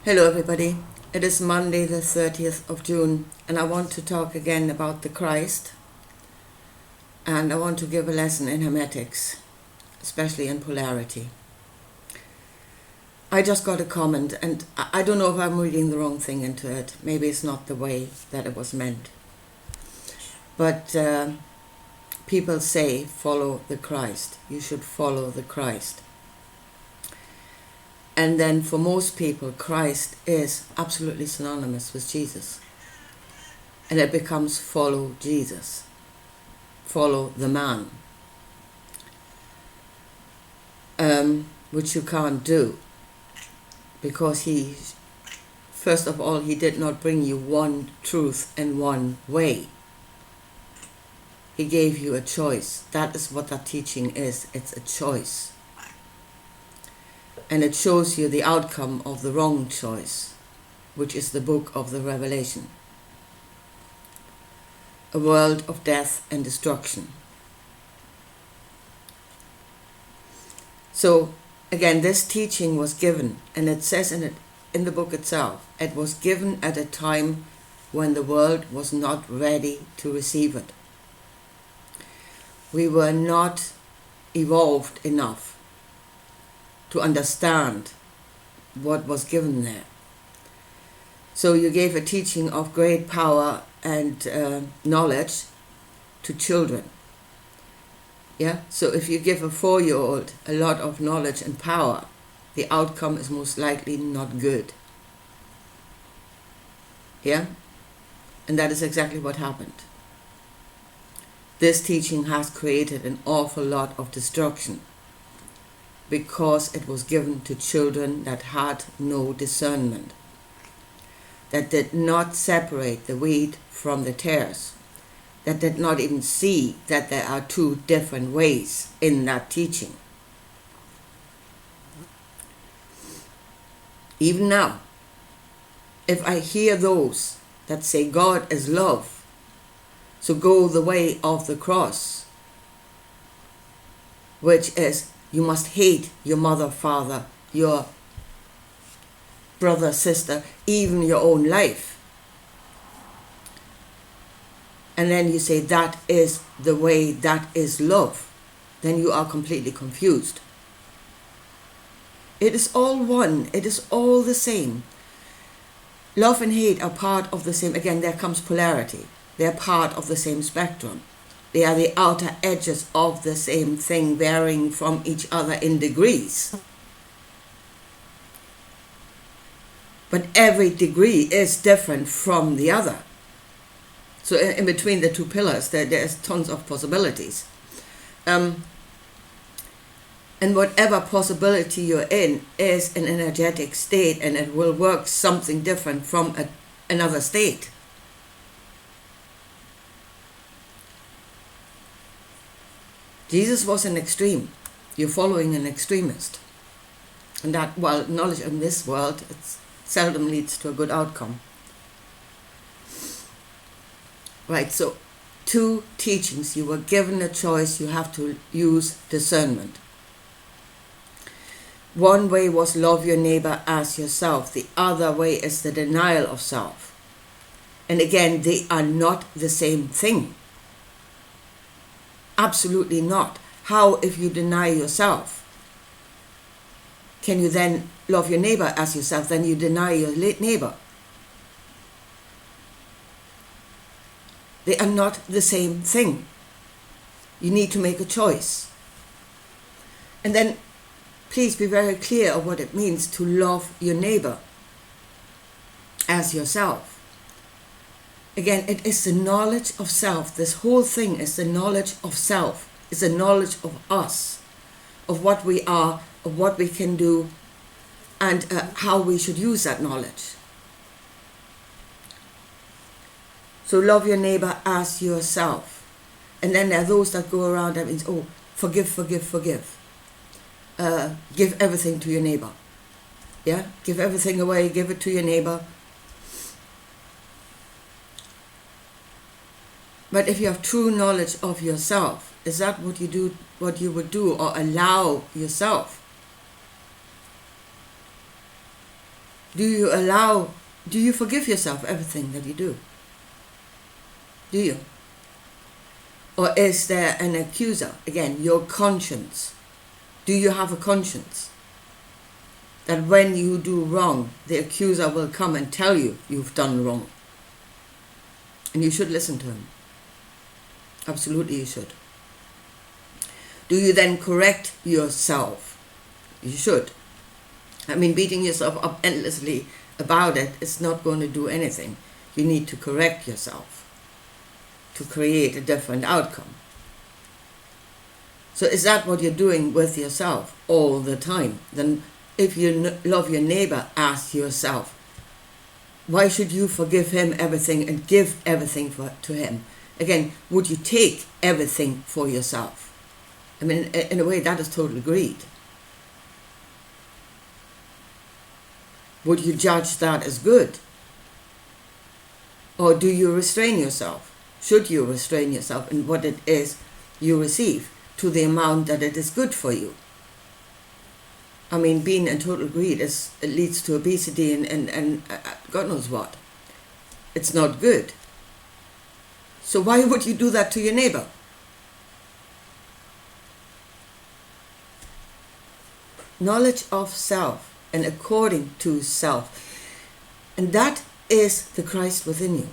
Hello everybody, it is Monday the 30th of June and I want to talk again about the Christ, and I want to give a lesson in hermetics, especially in polarity. I just got a comment and I don't know if I'm reading the wrong thing into it. Maybe it's not the way that it was meant. But people say follow the Christ. You should follow the Christ. And then for most people, Christ is absolutely synonymous with Jesus. And it becomes follow Jesus. Follow the man. Which you can't do. Because first of all, he did not bring you one truth and one way. He gave you a choice. That is what that teaching is. It's a choice. And it shows you the outcome of the wrong choice, which is the book of the Revelation. A world of death and destruction. So, again, this teaching was given, and it says in the book itself, it was given at a time when the world was not ready to receive it. We were not evolved enough to understand what was given there. So you gave a teaching of great power and knowledge to children. Yeah. So if you give a 4-year-old a lot of knowledge and power, the outcome is most likely not good. Yeah. And that is exactly what happened. This teaching has created an awful lot of destruction, because it was given to children that had no discernment, that did not separate the wheat from the tares, that did not even see that there are two different ways in that teaching. Even now, if I hear those that say God is love, so go the way of the cross, which is you must hate your mother, father, your brother, sister, even your own life. And then you say that is the way, that is love. Then you are completely confused. It is all one. It is all the same. Love and hate are part of the same. Again, there comes polarity. They are part of the same spectrum. They are the outer edges of the same thing, varying from each other in degrees. But every degree is different from the other. So in between the two pillars, there's tons of possibilities. And whatever possibility you're in is an energetic state, and it will work something different from another state. Jesus was an extreme. You're following an extremist. And that, well, knowledge in this world, it seldom leads to a good outcome. Right, so 2 teachings. You were given a choice, you have to use discernment. One way was love your neighbor as yourself. The other way is the denial of self. And again, they are not the same thing. Absolutely not. How if you deny yourself? Can you then love your neighbor as yourself? Then you deny your neighbor. They are not the same thing. You need to make a choice. And then please be very clear of what it means to love your neighbor as yourself. Again, it is the knowledge of self. This whole thing is the knowledge of self. It's the knowledge of us, of what we are, of what we can do, and how we should use that knowledge. So love your neighbor as yourself. And then there are those that go around that means, oh, forgive, forgive, forgive. Give everything to your neighbor. Yeah? Give everything away, give it to your neighbor. But if you have true knowledge of yourself, is that what you would do or allow yourself? Do you forgive yourself everything that you do? Do you? Or is there an accuser? Again, your conscience. Do you have a conscience? That when you do wrong, the accuser will come and tell you you've done wrong. And you should listen to him. Absolutely you should. Do you then correct yourself? You should. I mean, beating yourself up endlessly about it is not going to do anything. You need to correct yourself to create a different outcome. So is that what you're doing with yourself all the time? Then if you love your neighbor, ask yourself, why should you forgive him everything and give everything to him? Again, would you take everything for yourself? I mean, in a way, that is total greed. Would you judge that as good? Or do you restrain yourself? Should you restrain yourself in what it is you receive to the amount that it is good for you? I mean, being in total greed it leads to obesity and God knows what. It's not good. So why would you do that to your neighbor? Knowledge of self and according to self. And that is the Christ within you.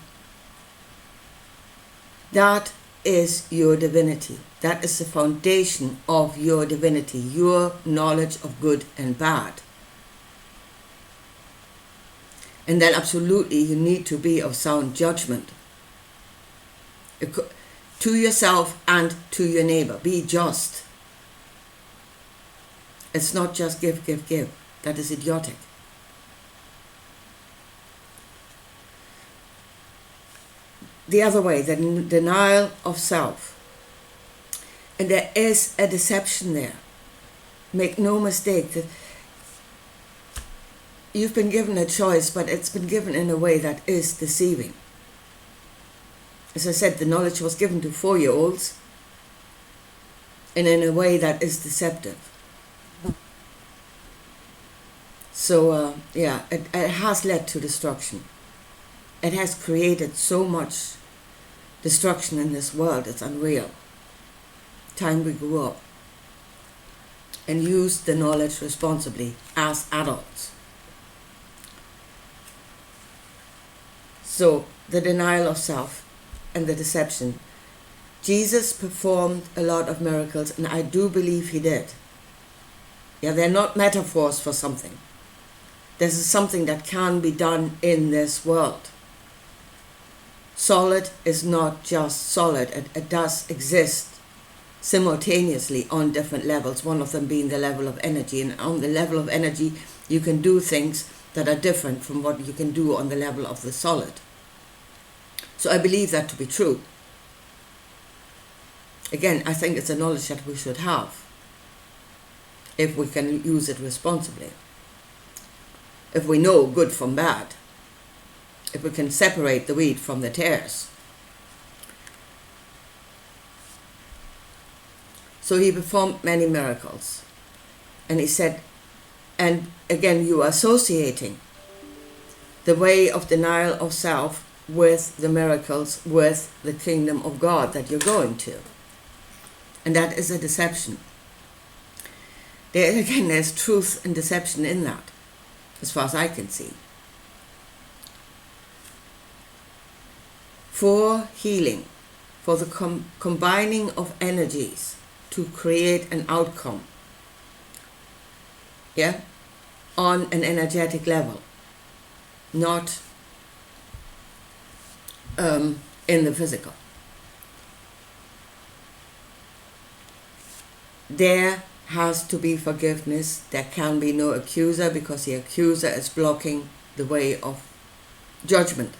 That is your divinity. That is the foundation of your divinity, your knowledge of good and bad. And then absolutely you need to be of sound judgment. To yourself and to your neighbor. Be just. It's not just give, give, give. That is idiotic. The other way, the denial of self. And there is a deception there. Make no mistake that you've been given a choice, but it's been given in a way that is deceiving. As I said, the knowledge was given to 4-year-olds and in a way that is deceptive. So, it has led to destruction. It has created so much destruction in this world, it's unreal. Time we grew up and used the knowledge responsibly as adults. So, the denial of self and the deception. Jesus performed a lot of miracles, and I do believe he did. Yeah, they're not metaphors for something. This is something that can be done in this world. Solid is not just solid. It does exist simultaneously on different levels, one of them being the level of energy. And on the level of energy, you can do things that are different from what you can do on the level of the solid. So I believe that to be true. Again, I think it's a knowledge that we should have if we can use it responsibly. If we know good from bad. If we can separate the wheat from the tares. So he performed many miracles. And he said, and again, you are associating the way of denial of self with the miracles, with the kingdom of God that you're going to. And that is a deception. There's truth and deception in that, as far as I can see. For healing, for the combining of energies to create an outcome, on an energetic level, not in the physical. There has to be forgiveness. There can be no accuser, because the accuser is blocking the way of judgment,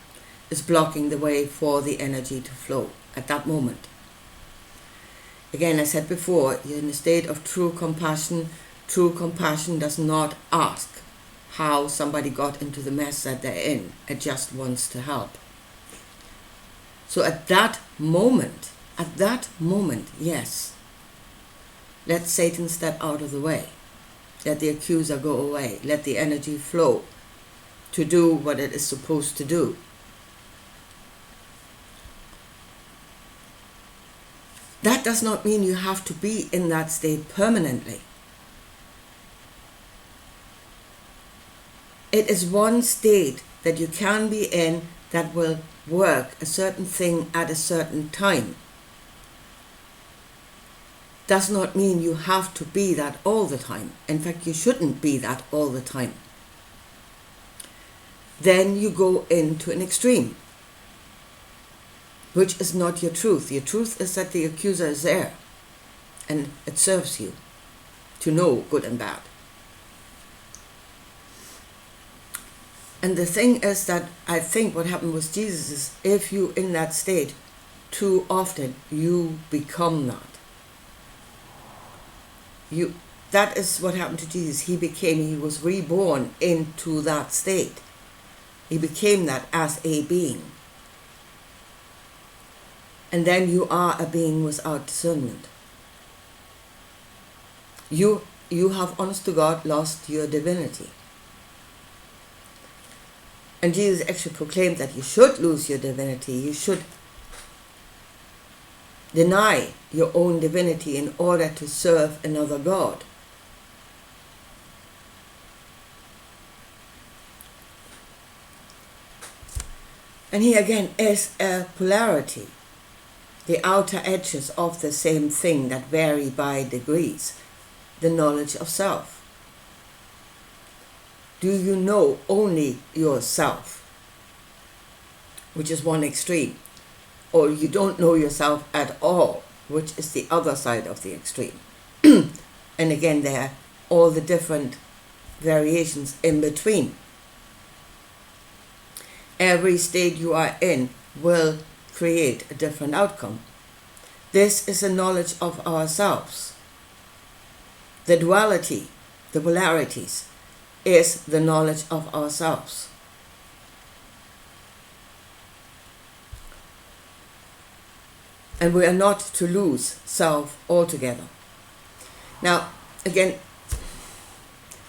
is blocking the way for the energy to flow at that moment. Again, I said before, you're in a state of true compassion. True compassion does not ask how somebody got into the mess that they're in. It just wants to help. So at that moment, yes, let Satan step out of the way. Let the accuser go away. Let the energy flow to do what it is supposed to do. That does not mean you have to be in that state permanently. It is one state that you can be in that will work a certain thing at a certain time. Does not mean you have to be that all the time. In fact, you shouldn't be that all the time. Then you go into an extreme, which is not your truth. Your truth is that the accuser is there and it serves you to know good and bad. And the thing is that I think what happened with Jesus is if you in that state too often, you become that. That is what happened to Jesus. He was reborn into that state. He became that as a being. And then you are a being without discernment. You have, honest to God, lost your divinity. And Jesus actually proclaimed that you should lose your divinity. You should deny your own divinity in order to serve another God. And here again is a polarity, the outer edges of the same thing that vary by degrees, the knowledge of self. Do you know only yourself, which is one extreme, or you don't know yourself at all, which is the other side of the extreme? And again, there are all the different variations in between. Every state you are in will create a different outcome. This is a knowledge of ourselves. The duality, the polarities, is the knowledge of ourselves. And we are not to lose self altogether. Now, again,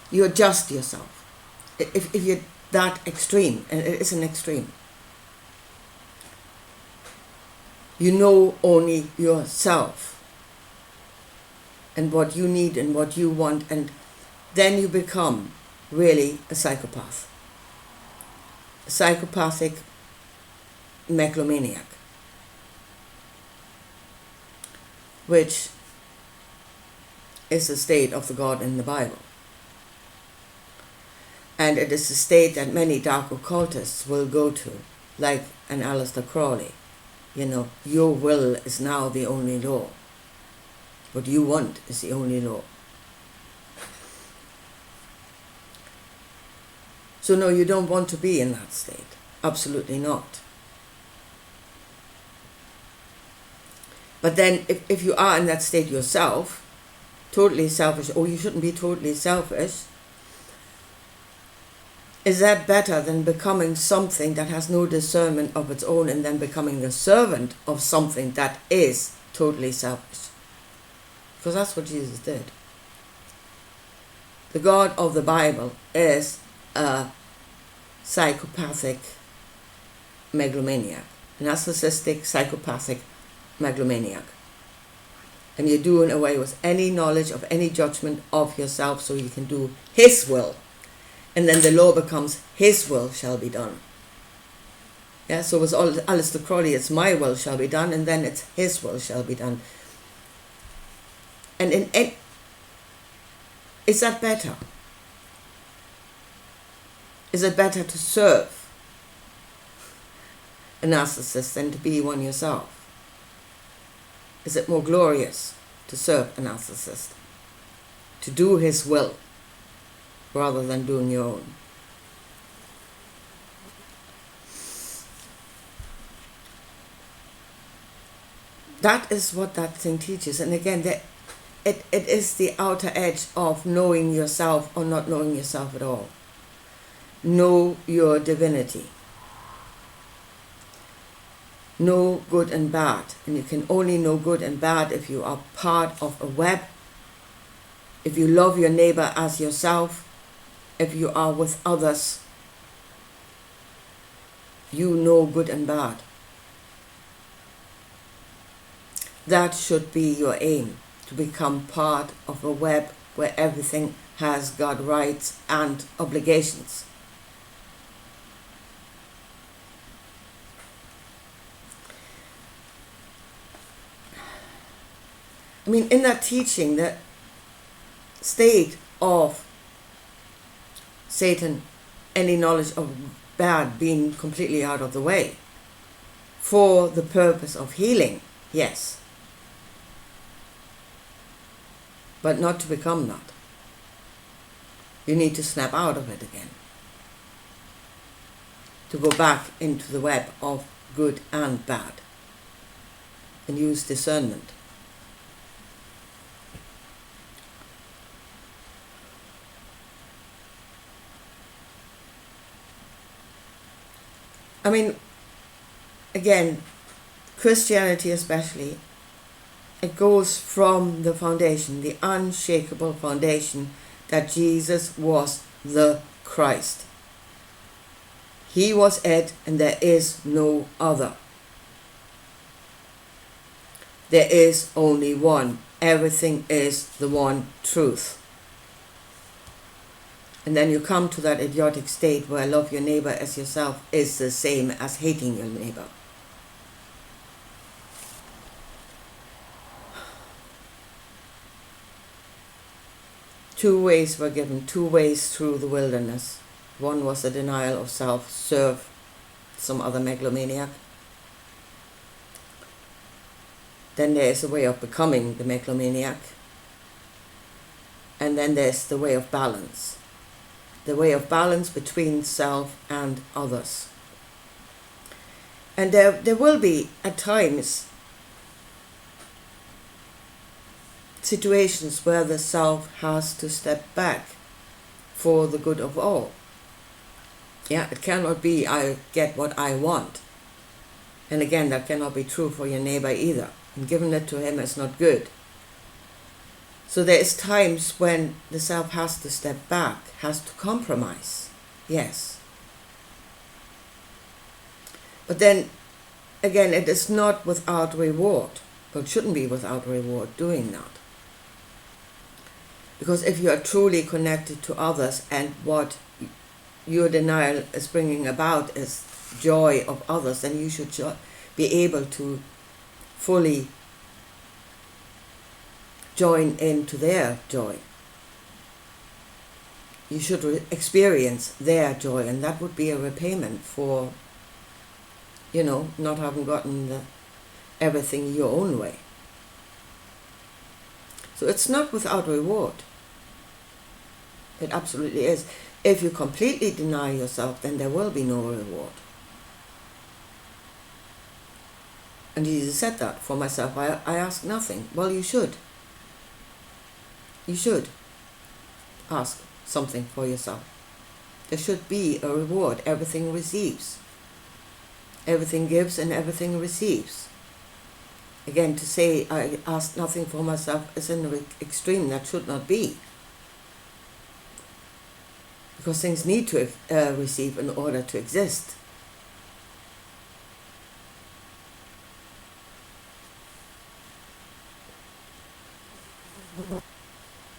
you adjust yourself. If you're that extreme, and it is an extreme, you know only yourself and what you need and what you want, and then you become really a psychopath, a psychopathic megalomaniac, which is the state of the God in the Bible. And it is a state that many dark occultists will go to, like an Aleister Crowley. You know, your will is now the only law. What you want is the only law. So no, you don't want to be in that state. Absolutely not. But then if you are in that state yourself, totally selfish, or you shouldn't be totally selfish, is that better than becoming something that has no discernment of its own and then becoming the servant of something that is totally selfish? Because that's what Jesus did. The God of the Bible is a psychopathic megalomaniac, a narcissistic psychopathic megalomaniac. And you're doing away with any knowledge of any judgment of yourself so you can do his will. And then the law becomes his will shall be done. Yeah, so with Aleister Crowley, it's my will shall be done, and then it's his will shall be done. And is that better? Is it better to serve a narcissist than to be one yourself? Is it more glorious to serve a narcissist, to do his will, rather than doing your own? That is what that thing teaches. And again, it is the outer edge of knowing yourself or not knowing yourself at all. Know your divinity. Know good and bad. And you can only know good and bad if you are part of a web, if you love your neighbor as yourself, if you are with others You know good and bad. That should be your aim, to become part of a web where everything has got rights and obligations. I mean, in that teaching, the state of Satan, any knowledge of bad being completely out of the way for the purpose of healing, yes, but not to become that. You need to snap out of it again, to go back into the web of good and bad and use discernment. I mean, again, Christianity especially, it goes from the foundation, the unshakable foundation that Jesus was the Christ. He was it, and there is no other. There is only one. Everything is the one truth. And then you come to that idiotic state where love your neighbor as yourself is the same as hating your neighbor. Two ways were given, two ways through the wilderness. One was the denial of self, serve some other megalomaniac. Then there is a way of becoming the megalomaniac. And then there's the way of balance. The way of balance between self and others. And there will be, at times, situations where the self has to step back for the good of all. Yeah, it cannot be I get what I want. And again, that cannot be true for your neighbor either. And giving it to him is not good. So there is times when the self has to step back, has to compromise. Yes. But then, again, it is not without reward. Or it shouldn't be without reward doing that. Because if you are truly connected to others and what your denial is bringing about is joy of others, then you should be able to fully join into their joy. You should experience their joy, and that would be a repayment for, not having gotten everything your own way. So it's not without reward. It absolutely is. If you completely deny yourself, then there will be no reward. And Jesus said that for myself. I ask nothing. Well, you should. You should ask something for yourself. There should be a reward. Everything receives. Everything gives and everything receives. Again, to say I ask nothing for myself is in the extreme. That should not be. Because things need to receive in order to exist.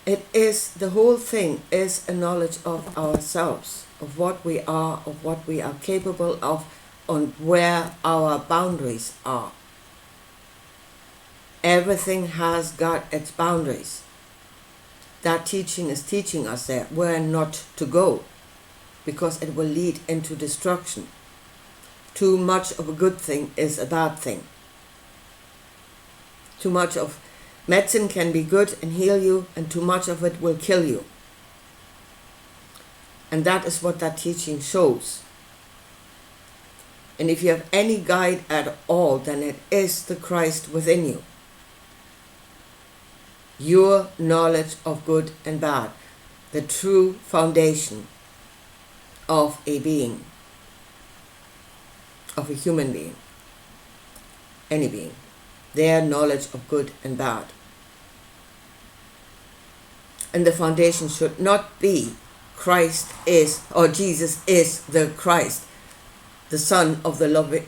It is, the whole thing is a knowledge of ourselves, of what we are, of what we are capable of, on where our boundaries are. Everything has got its boundaries. That teaching is teaching us there where not to go, because it will lead into destruction. Too much of a good thing is a bad thing. Too much of medicine can be good and heal you, and too much of it will kill you. And that is what that teaching shows. And if you have any guide at all, then it is the Christ within you. Your knowledge of good and bad, the true foundation of a being, of a human being, any being, their knowledge of good and bad. And the foundation should not be Christ is, or Jesus is the Christ. the Son of the loving.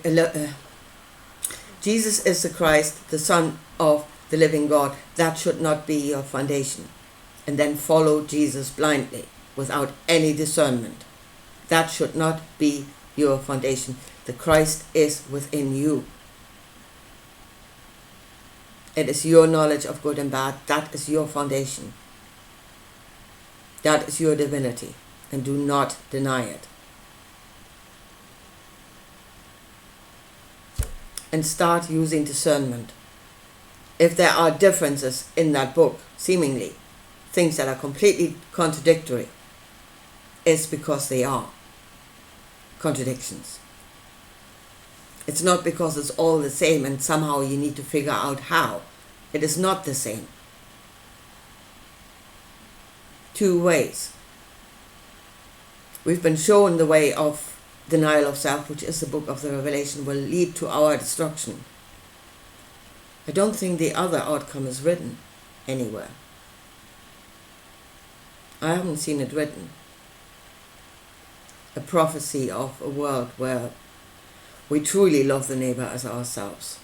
Jesus is the Christ, the Son of the living God. That should not be your foundation. And then follow Jesus blindly without any discernment. That should not be your foundation. The Christ is within you. It is your knowledge of good and bad. That is your foundation. That is your divinity. And do not deny it. And start using discernment. If there are differences in that book, seemingly, things that are completely contradictory, it's because they are contradictions. It's not because it's all the same and somehow you need to figure out how. It is not the same. Two ways. We've been shown the way of denial of self, which is the book of the Revelation, will lead to our destruction. I don't think the other outcome is written anywhere. I haven't seen it written. A prophecy of a world where we truly love the neighbor as ourselves,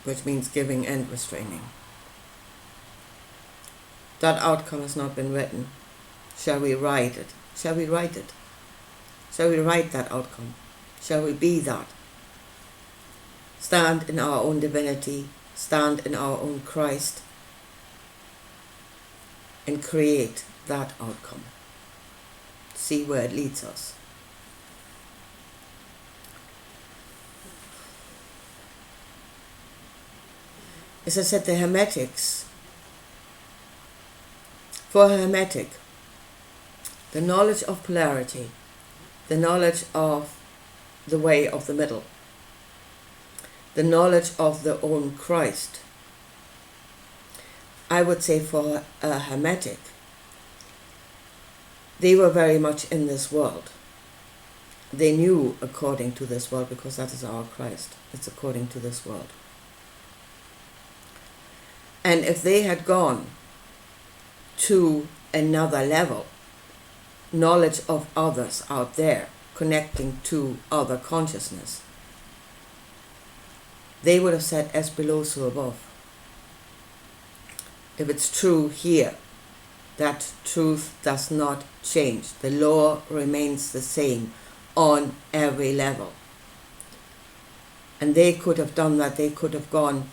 which means giving and restraining. That outcome has not been written. Shall we write it? Shall we write it? Shall we write that outcome? Shall we be that? Stand in our own divinity, stand in our own Christ, and create that outcome. See where it leads us. As I said, the Hermetics, for a Hermetic, the knowledge of polarity, the knowledge of the way of the middle, the knowledge of their own Christ, I would say for a Hermetic, they were very much in this world. They knew according to this world, because that is our Christ. It's according to this world. And if they had gone to another level, knowledge of others out there, connecting to other consciousness, they would have said, as below, so above. If it's true here, that truth does not change. The law remains the same on every level. And they could have done that. They could have gone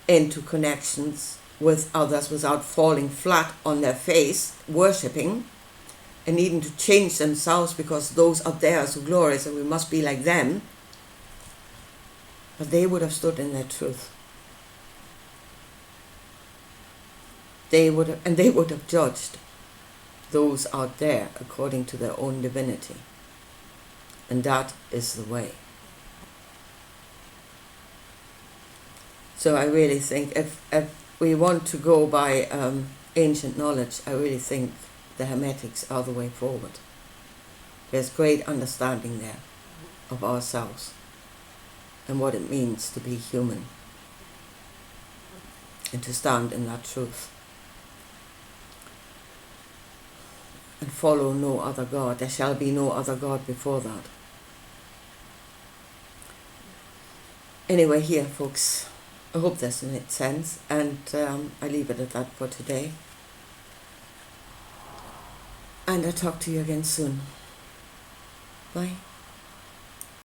into connections with others without falling flat on their face, worshipping, and needing to change themselves because those up there are so glorious and we must be like them. But they would have stood in their truth. They would have judged those out there according to their own divinity. And that is the way. So I really think if we want to go by ancient knowledge, I really think the Hermetics are the way forward. There's great understanding there of ourselves and what it means to be human and to stand in that truth and follow no other God. There shall be no other God before that. Anyway, here folks, I hope this made sense, and I leave it at that for today. And I'll talk to you again soon. Bye.